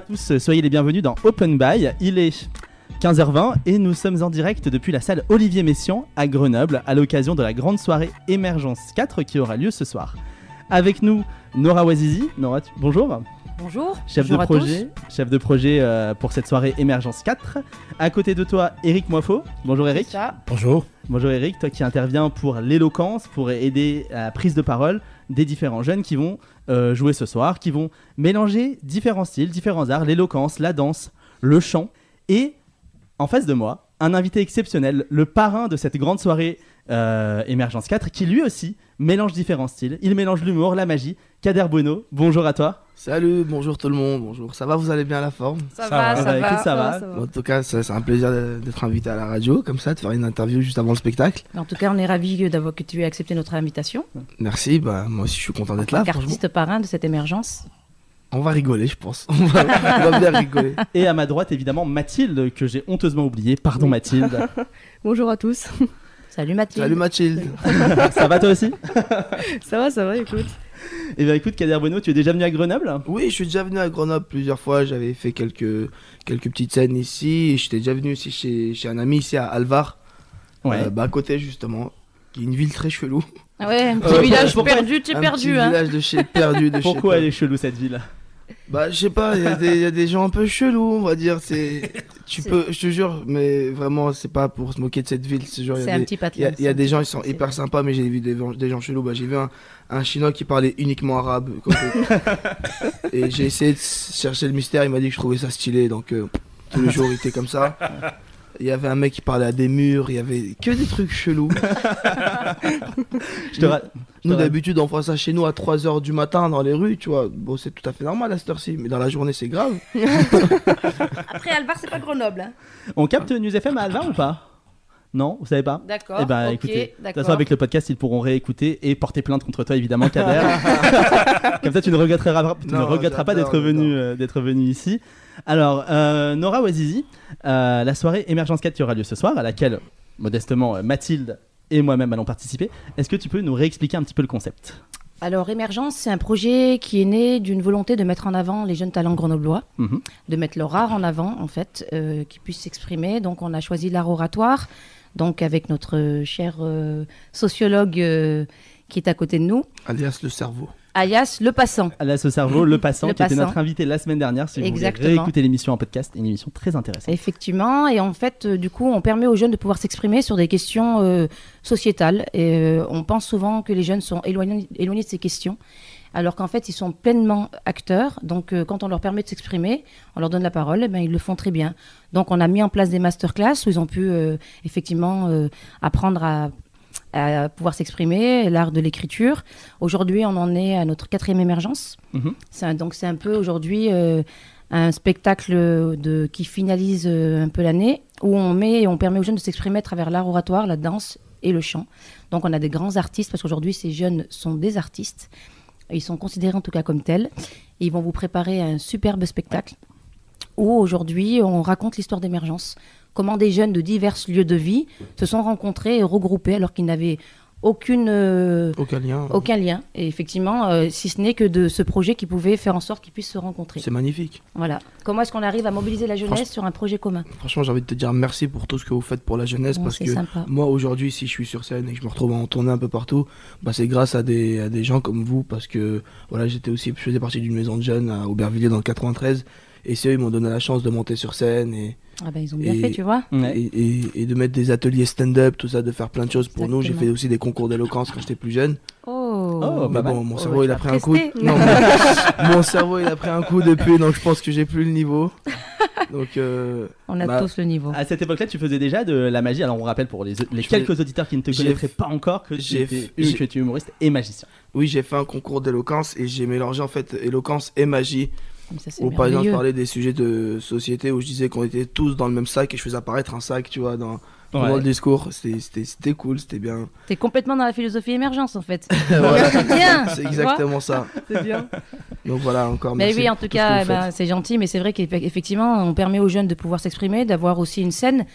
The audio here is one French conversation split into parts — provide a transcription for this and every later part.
tous, soyez les bienvenus dans Open By. Il est 15h20 et nous sommes en direct depuis la salle Olivier Messiaen à Grenoble à l'occasion de la grande soirée Émergence 4 qui aura lieu ce soir. Avec nous, Nora Wazizi. Nora, bonjour. Bonjour. Chef de projet pour cette soirée Émergence 4. À côté de toi, Eric Moifo. Bonjour Eric. Bonjour. Bonjour Eric, toi qui interviens pour l'éloquence, pour aider à la prise de parole des différents jeunes qui vont jouer ce soir, qui vont mélanger différents styles, différents arts, l'éloquence, la danse, le chant. Et en face de moi, un invité exceptionnel, le parrain de cette grande soirée Émergence 4, qui lui aussi mélange différents styles. Il mélange l'humour, la magie. Kader Bueno, bonjour à toi. Salut, bonjour tout le monde, bonjour. Ça va, vous allez bien à la forme? Ça va. Bon, en tout cas, c'est un plaisir d'être invité à la radio, comme ça, de faire une interview juste avant le spectacle. En tout cas, on est ravis que tu aies accepté notre invitation. Merci, moi aussi je suis content d'être là. Artiste parrain de cette émergence. On va rigoler, je pense. On va bien rigoler. Et à ma droite, évidemment, Mathilde, que j'ai honteusement oublié. Pardon, oui. Mathilde. Bonjour à tous. Salut Mathilde. Salut Mathilde. Ça va toi aussi? Ça va, écoute. Eh bien écoute, Kader Bueno, tu es déjà venu à Grenoble? Oui, je suis déjà venu à Grenoble plusieurs fois. J'avais fait quelques petites scènes ici. Et j'étais déjà venu aussi chez un ami ici à Alvar. Ouais. À côté justement, qui est une ville très chelou. Ah ouais, un petit village perdu, tu es un perdu. Petit village de chez perdu. Pourquoi elle est chelou cette ville? Je sais pas, il y a des gens un peu chelous, on va dire. Je te jure, mais vraiment, c'est pas pour se moquer de cette ville. C'est un petit patelin. Il y a des gens, ils sont hyper sympas, mais j'ai vu des gens chelous. J'ai vu un Chinois qui parlait uniquement arabe. Et j'ai essayé de chercher le mystère, il m'a dit que je trouvais ça stylé, donc tous les jours il était comme ça. Il y avait un mec qui parlait à des murs, il y avait que des trucs chelous. Nous d'habitude on fait ça chez nous à 3h du matin dans les rues, tu vois. Bon, c'est tout à fait normal à cette heure-ci, mais dans la journée c'est grave. Après Alvar, c'est pas Grenoble. Hein. On capte News FM à Alvar ou pas? Non, vous savez pas? D'accord. Eh ben, écoutez, de toute façon avec le podcast ils pourront réécouter et porter plainte contre toi évidemment, Kader. Comme ça tu ne regretteras pas d'être venu ici. Alors, Nora Wazizi, la soirée Émergence 4 qui aura lieu ce soir, à laquelle, modestement, Mathilde et moi-même allons participer. Est-ce que tu peux nous réexpliquer un petit peu le concept? Alors, Émergence, c'est un projet qui est né d'une volonté de mettre en avant les jeunes talents grenoblois, de mettre leur art en avant, en fait, qu'ils puissent s'exprimer. Donc, on a choisi l'art oratoire, donc avec notre cher sociologue qui est à côté de nous. Alias le cerveau. Alias le passant. Alias le cerveau, le passant, qui était notre invité la semaine dernière. Si vous voulez réécouter l'émission en podcast, une émission très intéressante. Effectivement, et en fait, du coup, on permet aux jeunes de pouvoir s'exprimer sur des questions sociétales. Et on pense souvent que les jeunes sont éloignés de ces questions, alors qu'en fait, ils sont pleinement acteurs. Donc, quand on leur permet de s'exprimer, on leur donne la parole, eh bien, ils le font très bien. Donc, on a mis en place des masterclass où ils ont pu effectivement apprendre à pouvoir s'exprimer, l'art de l'écriture. Aujourd'hui, on en est à notre 4e émergence. C'est un peu aujourd'hui un spectacle qui finalise un peu l'année, où on permet aux jeunes de s'exprimer à travers l'art oratoire, la danse et le chant. Donc on a des grands artistes, parce qu'aujourd'hui ces jeunes sont des artistes. Ils sont considérés en tout cas comme tels. Et ils vont vous préparer un superbe spectacle où aujourd'hui on raconte l'histoire d'émergence. Comment des jeunes de divers lieux de vie se sont rencontrés et regroupés alors qu'ils n'avaient aucun lien. Et effectivement, si ce n'est que de ce projet qui pouvait faire en sorte qu'ils puissent se rencontrer. C'est magnifique. Voilà. Comment est-ce qu'on arrive à mobiliser la jeunesse sur un projet commun? Franchement, j'ai envie de te dire merci pour tout ce que vous faites pour la jeunesse, parce que sympa. Moi, aujourd'hui, si je suis sur scène et que je me retrouve en tournée un peu partout, c'est grâce à des gens comme vous, parce que voilà, je faisais partie d'une maison de jeunes à Aubervilliers dans le 93, et c'est eux, ils m'ont donné la chance de monter sur scène ils ont bien fait, tu vois. Et de mettre des ateliers stand-up, tout ça, de faire plein de choses pour nous. J'ai fait aussi des concours d'éloquence quand j'étais plus jeune. Mais bon, mon cerveau il a pris un coup. Non, mon cerveau il a pris un coup depuis, donc je pense que j'ai plus le niveau. Donc on a tous le niveau. À cette époque-là, tu faisais déjà de la magie. Alors on rappelle pour les quelques auditeurs qui ne te connaîtraient pas encore que tu étais humoriste et magicien. Oui, j'ai fait un concours d'éloquence et j'ai mélangé en fait éloquence et magie. Ça, ou par exemple je parlais des sujets de société où je disais qu'on était tous dans le même sac et je faisais apparaître un sac, tu vois, dans le discours. C'était cool, c'était bien. T'es complètement dans la philosophie émergence en fait. Voilà, c'est bien. C'est exactement ça. C'est bien. Donc voilà, encore merci. Mais oui, en tout cas, c'est gentil, mais c'est vrai qu'effectivement on permet aux jeunes de pouvoir s'exprimer, d'avoir aussi une scène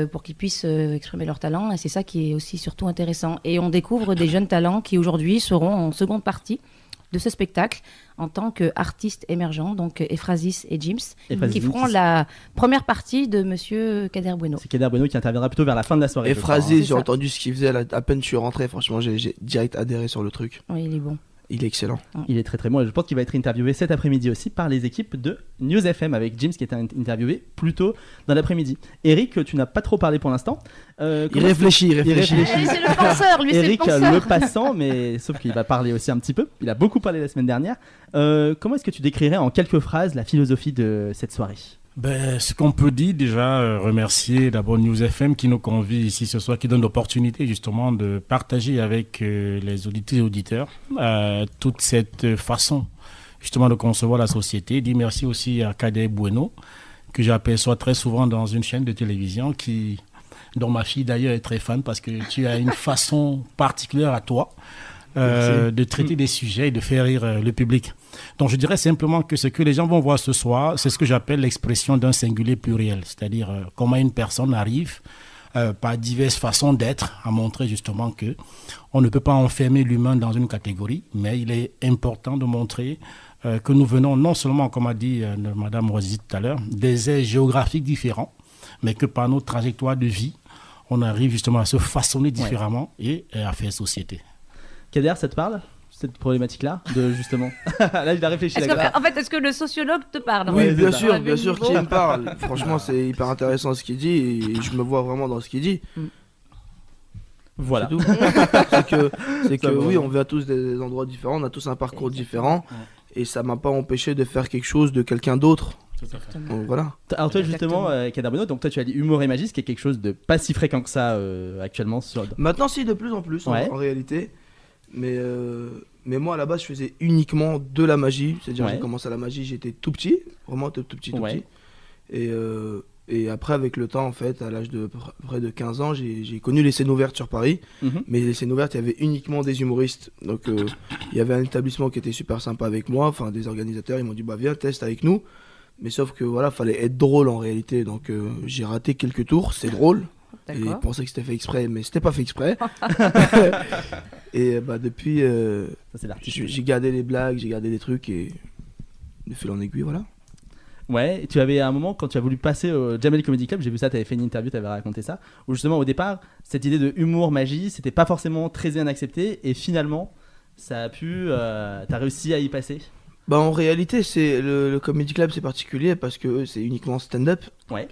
pour qu'ils puissent exprimer leur talent, et c'est ça qui est aussi surtout intéressant. Et on découvre des jeunes talents qui aujourd'hui seront en seconde partie de ce spectacle en tant qu'artistes émergents, donc Ephrasis et Jims, Ephrasis qui feront la première partie de Monsieur Kader Bueno. C'est Kader Bueno qui interviendra plutôt vers la fin de la soirée. Et je crois, hein. Phrasé, C'est j'ai ça. entendu ce qu'il faisait à peine je suis rentré. Franchement, j'ai direct adhéré sur le truc. Oui, il est bon. Il est excellent. Il est très très bon et je pense qu'il va être interviewé cet après-midi aussi par les équipes de News FM avec James qui était interviewé plus tôt dans l'après-midi. Eric, tu n'as pas trop parlé pour l'instant. Il réfléchit. Eh, c'est le penseur, lui, Eric, c'est le penseur. le passant, mais sauf qu'il va parler aussi un petit peu. Il a beaucoup parlé la semaine dernière. Comment est-ce que tu décrirais en quelques phrases la philosophie de cette soirée ? Ce qu'on peut dire déjà, remercier d'abord News FM qui nous convie ici ce soir, qui donne l'opportunité justement de partager avec les auditeurs et auditeurs toute cette façon justement de concevoir la société. Dire merci aussi à Kader Bueno, que j'aperçois très souvent dans une chaîne de télévision dont ma fille d'ailleurs est très fan parce que tu as une façon particulière à toi de traiter des sujets et de faire rire le public. Donc je dirais simplement que ce que les gens vont voir ce soir, c'est ce que j'appelle l'expression d'un singulier pluriel, c'est-à-dire comment une personne arrive par diverses façons d'être à montrer justement que on ne peut pas enfermer l'humain dans une catégorie, mais il est important de montrer que nous venons non seulement, comme a dit Madame Rosy tout à l'heure, des aires géographiques différents, mais que par nos trajectoires de vie, on arrive justement à se façonner différemment et à faire société. Kader, ça te parle cette problématique-là de justement là il a réfléchi. Est-ce que le sociologue te parle? Oui, Ouais, bien c'est sûr, qu'il me parle. Franchement, c'est hyper intéressant ce qu'il dit et je me vois vraiment dans ce qu'il dit. Voilà. C'est tout. c'est que oui, on vient tous des endroits différents, on a tous un parcours différent et ça m'a pas empêché de faire quelque chose de quelqu'un d'autre. Donc, voilà. Alors toi justement, Kader Bueno, donc toi tu as dit humour et magie, ce qui est quelque chose de pas si fréquent que ça actuellement sur. Maintenant, si, de plus en plus en réalité. Mais moi à la base je faisais uniquement de la magie, c'est-à-dire j'ai commencé à la magie, j'étais tout petit, vraiment tout petit. Et après avec le temps en fait, à l'âge de près de 15 ans, j'ai connu les scènes ouvertes sur Paris, mais les scènes ouvertes il y avait uniquement des humoristes, donc il y avait un établissement qui était super sympa avec moi, enfin des organisateurs, ils m'ont dit bah viens teste avec nous, mais sauf que voilà, fallait être drôle en réalité, donc j'ai raté quelques tours, c'est drôle. Et ils pensaient que c'était fait exprès, mais c'était pas fait exprès. Et bah depuis, j'ai gardé les blagues, j'ai gardé les trucs et de fil en aiguille, voilà. Ouais, tu avais à un moment quand tu as voulu passer au Jamel Comedy Club, j'ai vu ça, tu avais fait une interview, tu avais raconté ça, où justement au départ, cette idée de humour, magie, c'était pas forcément très bien accepté et finalement, ça a pu, t'as réussi à y passer. Bah en réalité, c'est le Comedy Club c'est particulier parce que c'est uniquement stand-up. Ouais.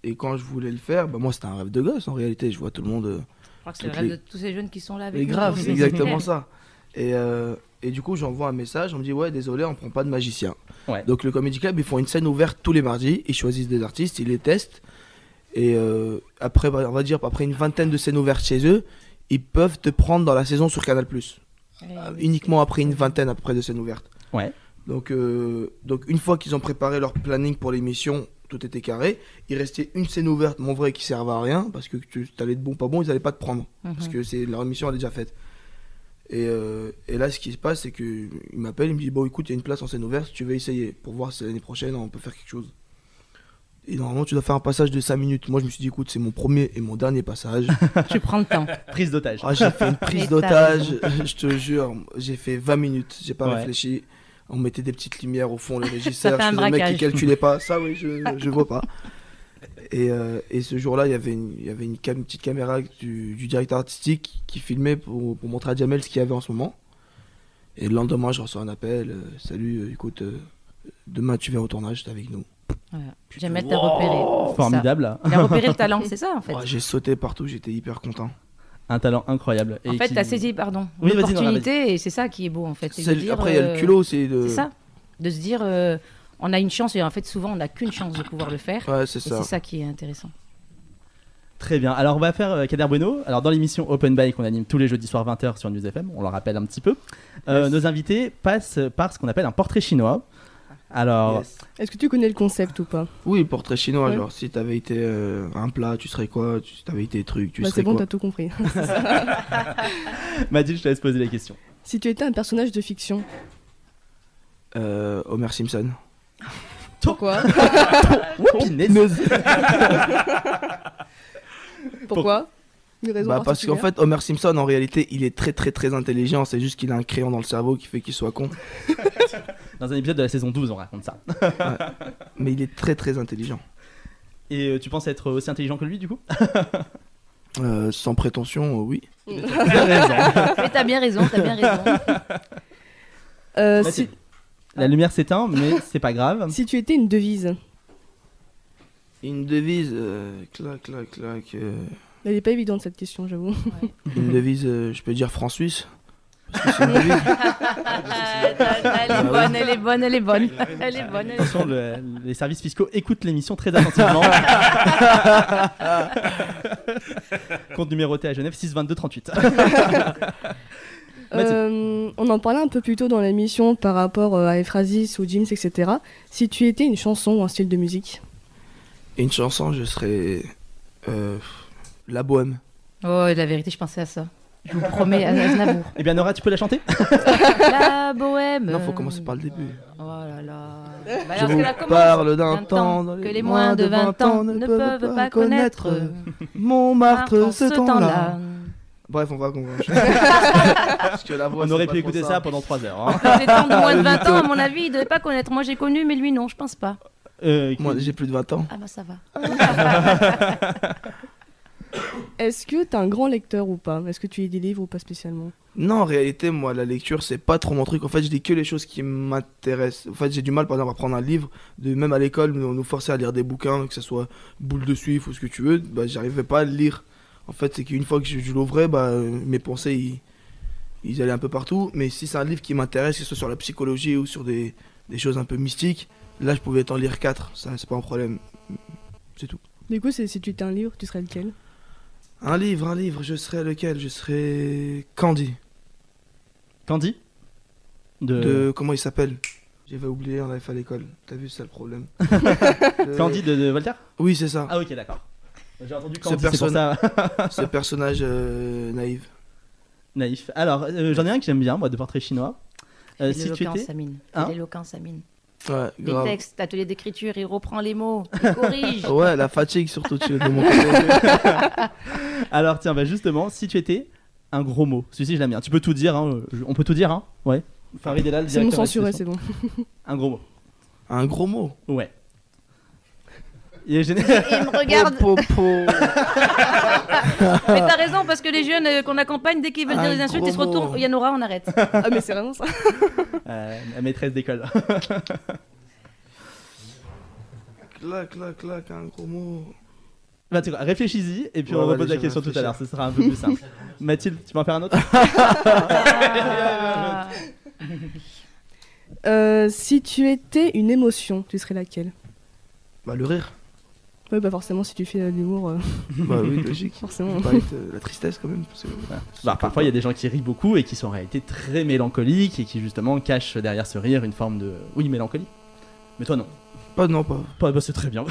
Et quand je voulais le faire, bah moi c'était un rêve de gosse en réalité. Je vois tout le monde. Je crois que c'est le rêve de tous ces jeunes qui sont là avec nous. nous. Grave, c'est exactement ça. Et du coup, j'envoie un message, on me dit ouais, désolé, on prend pas de magicien. Ouais. Donc le Comedy Club, ils font une scène ouverte tous les mardis, ils choisissent des artistes, ils les testent. Et après, on va dire après une vingtaine de scènes ouvertes chez eux, ils peuvent te prendre dans la saison sur Canal+. Uniquement après une vingtaine à peu près de scènes ouvertes. Ouais. Donc une fois qu'ils ont préparé leur planning pour l'émission, tout était carré. Il restait une scène ouverte, mon vrai, qui servait à rien parce que tu allais de bon pas bon, ils allaient pas te prendre parce que leur émission elle est déjà faite. Et là, ce qui se passe, c'est qu'il m'appelle, il me dit bon, écoute, il y a une place en scène ouverte, tu veux essayer pour voir si l'année prochaine on peut faire quelque chose. Et normalement, tu dois faire un passage de 5 minutes. Moi, je me suis dit, écoute, c'est mon premier et mon dernier passage. Tu prends le temps. Prise d'otage. Ah, j'ai fait une prise d'otage, je te jure. J'ai fait 20 minutes, j'ai pas réfléchi. On mettait des petites lumières au fond, le régisseur. Je faisais le mec qui calculait pas. Ça, oui, je vois pas. Et ce jour-là, il y avait une petite caméra du directeur artistique qui filmait pour montrer à Jamel ce qu'il y avait en ce moment. Et le lendemain, je reçois un appel. Salut, écoute, demain tu viens au tournage, t'es avec nous. Voilà. Jamel t'a repéré. Formidable. Il a repéré le talent, c'est ça en fait. Ouais, j'ai sauté partout, j'étais hyper content. Un talent incroyable. En fait, t'as saisi, oui, l'opportunité et c'est ça qui est beau en fait. Après, il y a le culot, c'est ça, de se dire, on a une chance et en fait, souvent, on n'a qu'une chance de pouvoir le faire. Ouais, c'est ça. C'est ça qui est intéressant. Très bien. Alors, on va faire Kader Bueno. Alors, dans l'émission Open Bike qu'on anime tous les jeudis soirs 20h sur News FM, on le rappelle un petit peu, nos invités passent par ce qu'on appelle un portrait chinois. Alors, est-ce que tu connais le concept ou pas? Oui, portrait chinois, genre si t'avais été un plat, tu serais quoi? Si t'avais été truc, tu serais c'est bon, quoi? t'as tout compris. Mathilde, je te laisse poser les questions. Si tu étais un personnage de fiction. Homer Simpson. Pourquoi? Pourquoi? Une raison Bah parce qu'en particulière fait, Homer Simpson, en réalité, il est très très très intelligent. C'est juste qu'il a un crayon dans le cerveau qui fait qu'il soit con. Dans un épisode de la saison 12, on raconte ça. Mais il est très très intelligent. Et tu penses être aussi intelligent que lui, du coup? Sans prétention, oui. Mais t'as bien raison, t'as bien raison. Si, La lumière s'éteint, mais c'est pas grave. si tu étais une devise, Une devise, clac clac clac. elle est pas évidente cette question, j'avoue. Une devise, je peux dire France-Suisse. Parce que c'est une devise. Elle est bonne, elle est bonne, elle est bonne. Elle est bonne. Attention, les services fiscaux écoutent l'émission très attentivement. Compte numéroté à Genève 622 38. On en parlait un peu plus tôt dans l'émission par rapport à Ephrasis ou James, etc. Si tu étais une chanson ou un style de musique. Et une chanson, je serais La Bohème. Oh, la vérité, je pensais à ça. Je vous promets, à Aznavour. Eh bien, Nora, tu peux la chanter? La bohème. Non, faut commencer par le début. Oh là là. Je alors vous qu'elle commence. parle d'un 20 temps que les moins de 20 ans ne peuvent pas connaître. Montmartre, ce temps-là. temps-là. Bref, on va Parce que la voix, On c'est aurait pas pu trop écouter ça pendant 3 heures. Hein. Les temps de moins de 20 ans, à mon avis, il devait pas connaître. Moi, j'ai connu, mais lui, non, je pense pas. Moi, j'ai plus de 20 ans. Ah bah ça va. Est-ce que t'es un grand lecteur ou pas? Est-ce que tu lis des livres ou pas spécialement? Non, en réalité, moi, la lecture, c'est pas trop mon truc. En fait, je lis que les choses qui m'intéressent. En fait, j'ai du mal, par exemple, à prendre un livre. Même à l'école, on nous forçait à lire des bouquins, que ce soit Boule de Suif ou ce que tu veux. Bah, j'arrivais pas à le lire. En fait, c'est qu'une fois que je l'ouvrais, bah, mes pensées, ils allaient un peu partout. Mais si c'est un livre qui m'intéresse, que ce soit sur la psychologie ou sur des choses un peu mystiques, là, je pouvais en lire 4. Ça, c'est pas un problème. C'est tout. Du coup, si tu étais un livre, tu serais lequel? Un livre, je serais lequel? Je serais Candy. Candy De comment il s'appelle? J'avais oublié, on avait fait à l'école. T'as vu, c'est le problème. Candy de Voltaire? Oui, c'est ça. Ah ok, d'accord. J'ai entendu Candy, c'est pour ça. Ce personnage naïf. Naïf. Alors, j'en ai un que j'aime bien, moi, de portrait chinois. Si tu étais... Amine. Hein L'éloquence, Amine. Ouais, Les grave. textes, atelier d'écriture, il reprend les mots, il corrige. Ouais, la fatigue surtout de mon côté. Alors tiens, bah justement, si tu étais un gros mot, celui-ci je l'aime bien. Tu peux tout dire, hein. On peut tout dire, hein. Ouais. Farid Elal, C'est non directeur censuré, d'exposition. c'est bon. Un gros mot. Un gros mot. Ouais. Il est gêné. Il me regarde. Po. Mais t'as raison, parce que les jeunes qu'on accompagne, dès qu'ils veulent dire des insultes, ils se gros retournent. mot. Yanora, on arrête. Ah, mais c'est vraiment ça. La maîtresse d'école. Clac, un gros mot. Bah, tu vois, réfléchis-y et puis Ouais, on ouais, repose la je vais question tout à réfléchir. l'heure, ce sera un peu plus simple. Mathilde, tu vas en faire un autre? Si tu étais une émotion, tu serais laquelle? Bah, le rire. Ouais, bah forcément, si tu fais de l'humour, Bah oui, logique. forcément. Pas être, la tristesse quand même. Parce que... Bah, parfois il y a des gens qui rient beaucoup et qui sont en réalité très mélancoliques et qui justement cachent derrière ce rire une forme de... Oui, mélancolie. Mais toi non. Non, pas. Bah, c'est très bien.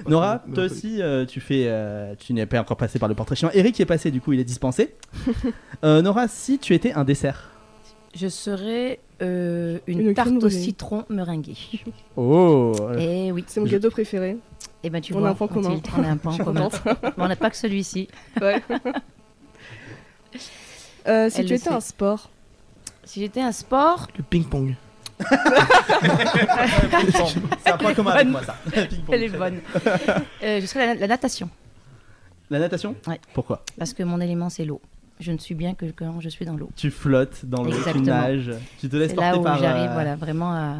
Nora, non, toi pas aussi, tu n'es pas encore passé par le portrait chinois. Eric est passé, du coup, il est dispensé. Nora, si tu étais un dessert. Je serais une Une tarte crème au brûlée. citron meringuée. Oh. Eh oui. C'est mon gâteau préféré. Et ben tu On a vois, un point commun. Mathilde, on a un point Je suis commun. contente. Mais on n'a pas que celui-ci. Ouais. Si Elle tu le étais sait. un sport, Si j'étais un sport, Le ping-pong. C'est un point commun avec moi, ça. Ping-pong. elle est bonne. Je serais la natation. La natation? Ouais. Pourquoi? Parce que mon élément, c'est l'eau. Je ne suis bien que quand je suis dans l'eau. Tu flottes dans l'eau, tu Exactement. nages, tu te laisses C'est porter là où par... j'arrive voilà, vraiment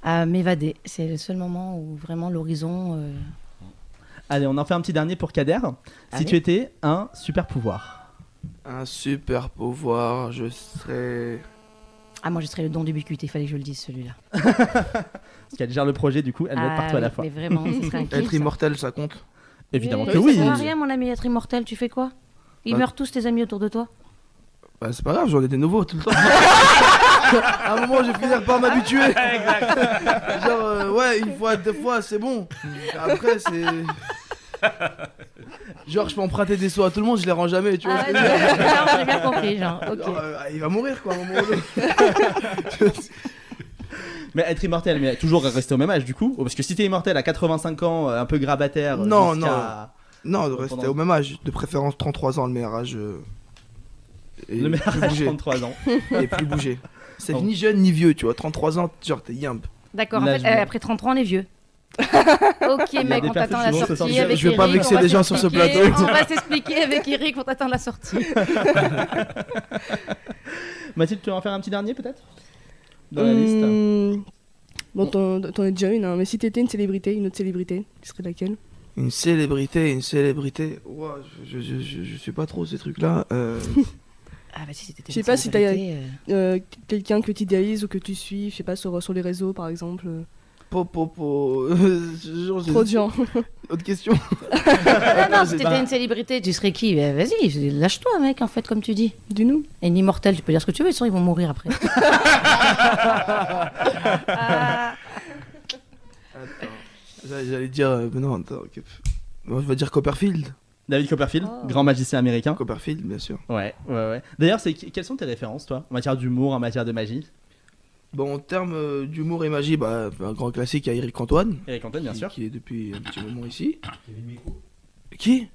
à m'évader. C'est le seul moment où vraiment l'horizon... Allez, on en fait un petit dernier pour Kader. Si Allez. tu étais un super pouvoir. Un super pouvoir, je serais. Ah, moi, je serais le don d'ubiquité. Il fallait que je le dise, celui-là. Parce qu'elle gère le projet, du coup, elle va être partout à la oui, fois. Mais vraiment, ce serait un kiff, Être ça. immortel, ça compte. Évidemment Mais que oui. Ça sert à rien, mon ami, être immortel. Tu fais quoi? Ils Bah. meurent tous, tes amis autour de toi. Bah, c'est pas grave, j'en ai des nouveaux tout le temps. À un moment, je vais finir par m'habituer. Genre, ouais, une fois, deux fois, c'est bon. Après, c'est. Genre, je peux emprunter des sous à tout le monde, je les rends jamais, tu vois. Ah, ce que je veux dire. non, j'ai bien compris, genre. Ok. Genre, il va mourir, quoi, à un moment ou l'autre. Mais être immortel, mais toujours rester au même âge, du coup. Parce que si t'es immortel à 85 ans, un peu grabataire, Non, jusqu'à- Non, de rester au même âge. De préférence 33 ans, le meilleur âge. Et Le meilleur plus âge, bouger. 33 ans. Et plus bouger. C'est Oh. ni jeune ni vieux, tu vois. 33 ans, genre t'es yimp. D'accord, en L'âge fait, moyen. après 33 on est vieux. Ok y a mec, des on personnes t'attend à qui la vont se sortie sentir- avec Je vais pas Eric, vexer on va les gens sur ce s'expliquer, plateau. On va s'expliquer avec Eric, on t'attend à la sortie. Mathilde, tu veux en faire un petit dernier peut-être dans la liste? Bon, t'en as déjà une, hein, mais si t'étais une célébrité, une autre célébrité, tu serais laquelle? Une célébrité. Ouah, je suis pas trop ces trucs-là. Ah bah si c'était Je sais pas si quelqu'un que tu idéalises ou que tu suis, je sais pas, sur les réseaux par exemple. Trop Trop de gens. Autre question. Non, si t'étais une célébrité, tu serais qui? Vas-y, lâche-toi mec, en fait, comme tu dis. Dis-nous. Et une immortelle, tu peux dire ce que tu veux, sinon ils vont mourir après. J'allais dire. Mais non, attends. Bon, je vais dire Copperfield. David Copperfield, Oh. grand magicien américain. Copperfield, bien sûr. Ouais. D'ailleurs, quelles sont tes références, toi, en matière d'humour, en matière de magie? Bon, en termes d'humour et magie, bah, un grand classique, il y a Eric Antoine. Eric Antoine, bien sûr. Qui est depuis un petit moment ici. Qui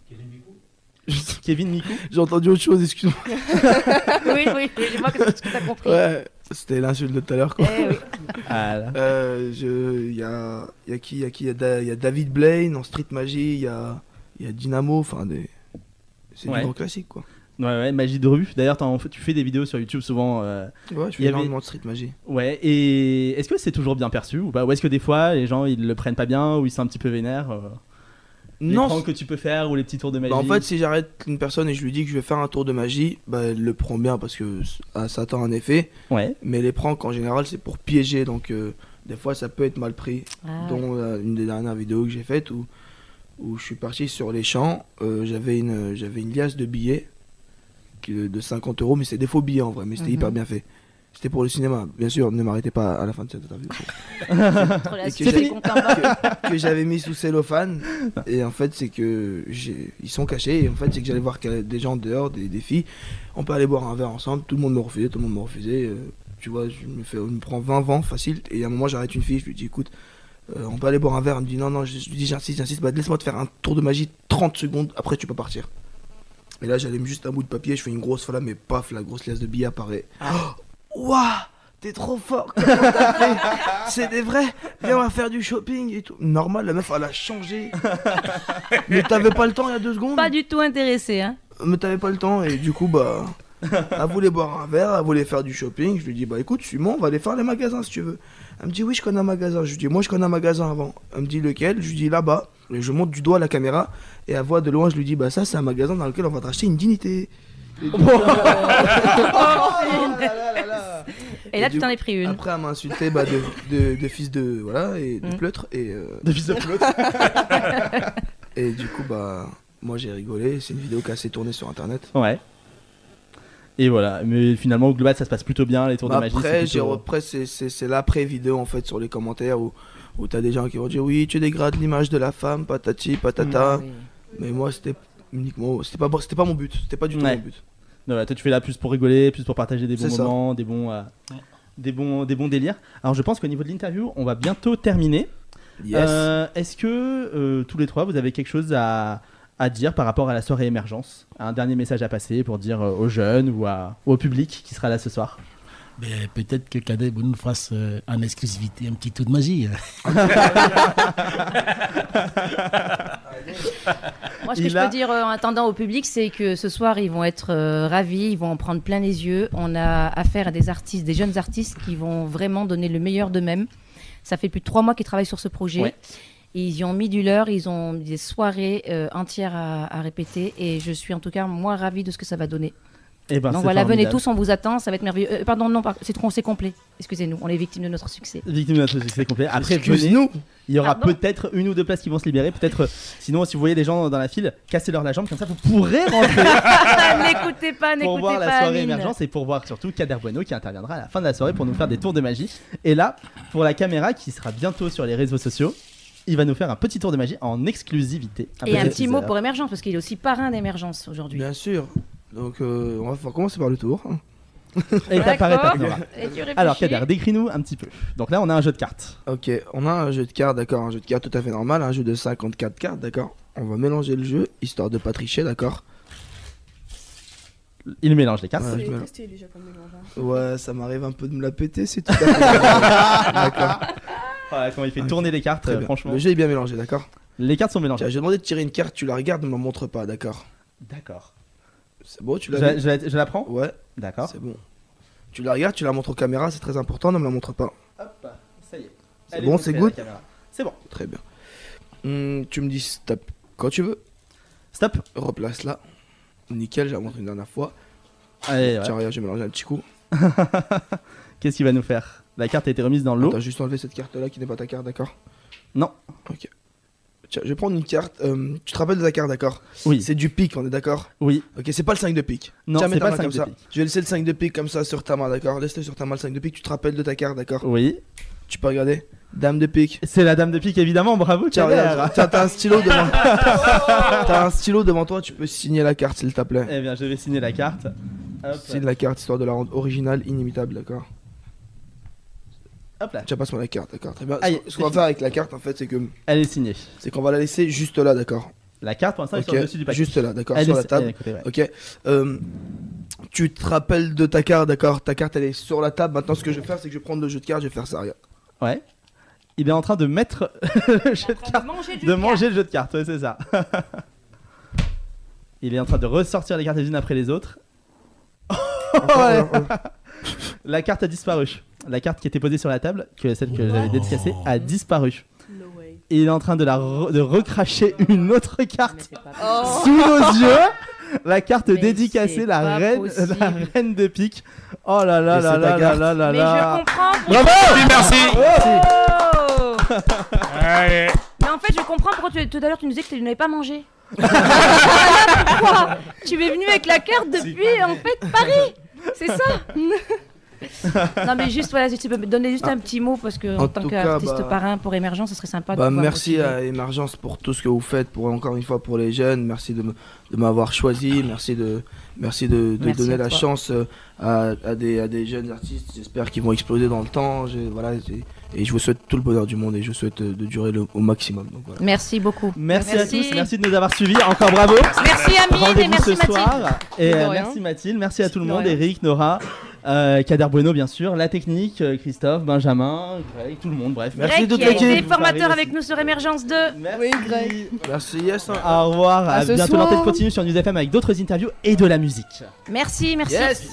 Kevin Mikou. J'ai entendu autre chose, excuse-moi. Oui, je vois que tu as compris. Ouais, c'était l'insulte de tout à l'heure, quoi. Eh oui. Voilà. Il y a qui Il y a David Blaine en Street Magie, il y a Dynamo, enfin c'est Ouais. du grand classique, quoi. Ouais, magie de rue. D'ailleurs, tu fais des vidéos sur YouTube souvent. Ouais, je Il y fais avait- énormément de Street Magie. Ouais, et est-ce que c'est toujours bien perçu ou pas? Ou est-ce que des fois, les gens, ils le prennent pas bien ou ils sont un petit peu vénères les Non, pranks que tu peux faire ou les petits tours de magie? bah, en fait, si j'arrête une personne et je lui dis que je vais faire un tour de magie, bah, elle le prend bien parce que ça attend un effet. Ouais. Mais les pranks, en général, c'est pour piéger, donc des fois, ça peut être mal pris. Ah, Dont une des dernières vidéos que j'ai faites où je suis parti sur les champs, j'avais une liasse de billets de 50 €, mais c'est des faux billets en vrai, mais c'était Mhm. hyper bien fait. C'était pour le cinéma, bien sûr, ne m'arrêtez pas à la fin de cette interview. entre la Et que suite et j'ai- les comptes en bas. que j'avais mis sous cellophane, et en fait c'est que ils sont cachés, et en fait c'est que j'allais voir des gens dehors, des filles, on peut aller boire un verre ensemble, tout le monde me refusait, tu vois, je me prends 20 vents facile, et à un moment j'arrête une fille, je lui dis écoute, on peut aller boire un verre, elle me dit non, je lui dis j'insiste, bah laisse-moi te faire un tour de magie 30 secondes, après tu peux partir. Et là j'allume juste un bout de papier, je fais une grosse flamme et paf, la grosse liasse de billets apparaît. Ouah, t'es trop fort, comment t'as fait C'est des vrais, viens on va faire du shopping et tout. Normal, la meuf elle a changé. Mais t'avais pas le temps il y a 2 secondes. Pas du tout intéressé, hein. Mais t'avais pas le temps et du coup bah... Elle voulait boire un verre, elle voulait faire du shopping. Je lui dis bah écoute, suis-moi, on va aller faire les magasins si tu veux. Elle me dit oui, je connais un magasin. Je lui dis moi je connais un magasin avant. Elle me dit lequel? Je lui dis là-bas. Et je monte du doigt à la caméra et elle voit de loin, je lui dis bah ça c'est un magasin dans lequel on va t'acheter une dignité. Et du coup- Et là, Et tu du t'en coup, es pris une. Après elle m'a insulté bah, de fils de voilà et de pleutre et De fils de l'autre. et du coup bah moi j'ai rigolé. C'est une vidéo qui a assez tourné sur internet. Ouais. Et voilà, mais finalement au global ça se passe plutôt bien, les tours Bah de magie. après, c'est plutôt- après c'est l'après vidéo en fait sur les commentaires où t'as des gens qui vont dire oui tu dégrades l'image de la femme patati patata. Oui. Mais moi c'était uniquement c'était pas mon but, c'était pas du tout Ouais. mon but. Non, ouais, toi tu fais là plus pour rigoler, plus pour partager des bons C'est ça. moments, des bons délires. Alors je pense qu'au niveau de l'interview, on va bientôt terminer. Yes. Est-ce que tous les trois vous avez quelque chose à dire par rapport à la soirée émergence? Un dernier message à passer pour dire aux jeunes ou au public qui sera là ce soir? Ben, peut-être que Kader nous fasse en exclusivité un petit tour de magie. Moi, ce que je peux dire en attendant au public, c'est que ce soir, ils vont être ravis, ils vont en prendre plein les yeux. On a affaire à des artistes, des jeunes artistes qui vont vraiment donner le meilleur d'eux-mêmes. Ça fait plus de 3 mois qu'ils travaillent sur ce projet. Ouais. Ils y ont mis du leur, ils ont des soirées entières à répéter. Et je suis en tout cas, moi, ravie de ce que ça va donner. Eh ben, Donc c'est voilà, venez formidable. tous, on vous attend, ça va être merveilleux. Pardon, non, c'est complet. Excusez-nous, on est victime de notre succès. Victime de notre succès complet. Après, venez, Excuse-nous. il y aura Pardon peut-être 1 ou 2 places qui vont se libérer. Peut-être, sinon, si vous voyez des gens dans la file, cassez-leur la jambe, comme ça vous pourrez rentrer N'écoutez pas, pour n'écoutez voir pas. la soirée Amine. émergence et pour voir surtout Kader Bueno qui interviendra à la fin de la soirée pour nous faire des tours de magie. Et là, pour la caméra qui sera bientôt sur les réseaux sociaux, il va nous faire un petit tour de magie en exclusivité. Et un petit petit mot teaser. pour Émergence, parce qu'il est aussi parrain d'Émergence aujourd'hui. Bien sûr. Donc on va commencer par le tour. Étape par étape, D'accord. Nora. Et tu réfléchis. Alors Kader, décris-nous un petit peu. Donc là, on a un jeu de cartes. Ok, on a un jeu de cartes, d'accord, un jeu de cartes tout à fait normal, un jeu de 54 cartes, d'accord. On va mélanger le jeu, histoire de pas tricher, d'accord? Il mélange les cartes. Ouais, je C'est me- testé déjà comme mélange. Ouais, ça m'arrive un peu de me la péter, c'est tout à fait d'accord. Voilà, comment il fait Ok. tourner les cartes, Très bien. franchement. Le jeu est bien mélangé, d'accord? Les cartes sont Tiens, mélangées. j'ai demandé de tirer une carte, tu la regardes, ne me la montres pas, d'accord? D'accord. C'est bon, tu Je, l'as vu? je la prends. Ouais, D'accord. c'est bon. Tu la regardes, tu la montres aux caméras, c'est très important, ne me la montre pas. Hop, ça y est. C'est Elle est bon, montrée c'est à la good? caméra. C'est bon. Très bien. Tu me dis stop quand tu veux. Stop. Replace là. Nickel, j'ai montré une dernière fois. Allez, ouais. Tiens, regarde, j'ai mélangé un petit coup. Qu'est-ce qu'il va nous faire? La carte a été remise dans l'eau. T'as juste enlevé cette carte là qui n'est pas ta carte, d'accord? Non. Ok. Tiens, je vais prendre une carte. Tu te rappelles de ta carte, d'accord? Oui. C'est du pique, on est d'accord? Oui. Ok, c'est pas le 5 de pique. Non, Tiens, c'est mets ta pas main le 5 comme de ça. pique. Je vais laisser le 5 de pique comme ça sur ta main, d'accord? Laisse-le sur ta main le 5 de pique. Tu te rappelles de ta carte, d'accord? Oui. Tu peux regarder? Dame de pique. C'est la dame de pique, évidemment. Bravo, Tiens, Kader. regarde, tiens, t'as un stylo devant. T'as un stylo devant toi, tu peux signer la carte, s'il te plaît. Eh bien, je vais signer la carte. Hop. Signe la carte histoire de la rendre originale, inimitable, d'accord? Hop là. Tiens, passe-moi la carte, d'accord? Très bien. Aïe, Ce qu'on va faire avec la carte, en fait, Elle est signée. c'est qu'on va la laisser juste là, d'accord? La carte, pour l'instant, est sur le dessus du Ok, paquet. juste là, d'accord? Elle Sur est la table. écoutez, ouais. Ok. Tu te rappelles de ta carte, d'accord? Ta carte, elle est sur la table. Maintenant, ce que je vais faire, c'est que je vais prendre le jeu de cartes, je vais faire ça, regarde. Ouais. Il est en train de mettre le jeu de cartes. De manger le jeu de cartes, ouais, c'est ça. Il est en train de ressortir les cartes les unes après les autres. Ouais. La carte a disparu. La carte qui était posée sur la table, celle que j'avais dédicacée, a disparu. No way. Et il est en train de de recracher une autre carte Mais c'est pas Oh. sous nos yeux. La carte Mais dédicacée, c'est la pas reine, possible. la reine de pique. Oh là là Et là c'est ta là là carte. là là Mais là. je comprends. Bravo. Merci. Oh Allez. Mais en fait, je comprends pourquoi tout à l'heure tu nous disais que tu n'avais pas mangé. Pourquoi? Tu es venu avec la carte depuis en fait Paris. C'est ça. Non mais juste voilà, si tu peux me donner juste un petit mot parce que en En tant tout qu'artiste cas, bah, parrain pour Émergence, ce serait sympa de Bah, pouvoir merci motiver. à Émergence pour tout ce que vous faites, pour encore une fois pour les jeunes. Merci de m'avoir choisi. Merci de Merci donner à la toi. chance à des jeunes artistes. J'espère qu'ils vont exploser dans le temps. Et je vous souhaite tout le bonheur du monde et je vous souhaite de durer au maximum. Donc, voilà. Merci beaucoup. Merci à tous, merci de nous avoir suivis. Encore bravo. Merci Amine et Rendez-vous merci ce Mathilde. soir. Et De rien. merci Mathilde, merci à tout le De monde, rien. Eric, Nora, Kader Bueno bien sûr, la technique, Christophe, Benjamin, Greg, tout le monde, bref. Merci Greg toute qui a été l'équipe. formateur Paris avec aussi. nous sur Émergence 2. Merci. Oui, Greg. Merci, yes. Hein. Au revoir, à À ce bientôt. soir. L'antenne continue sur News FM avec d'autres interviews et de la musique. Merci, merci. Yes.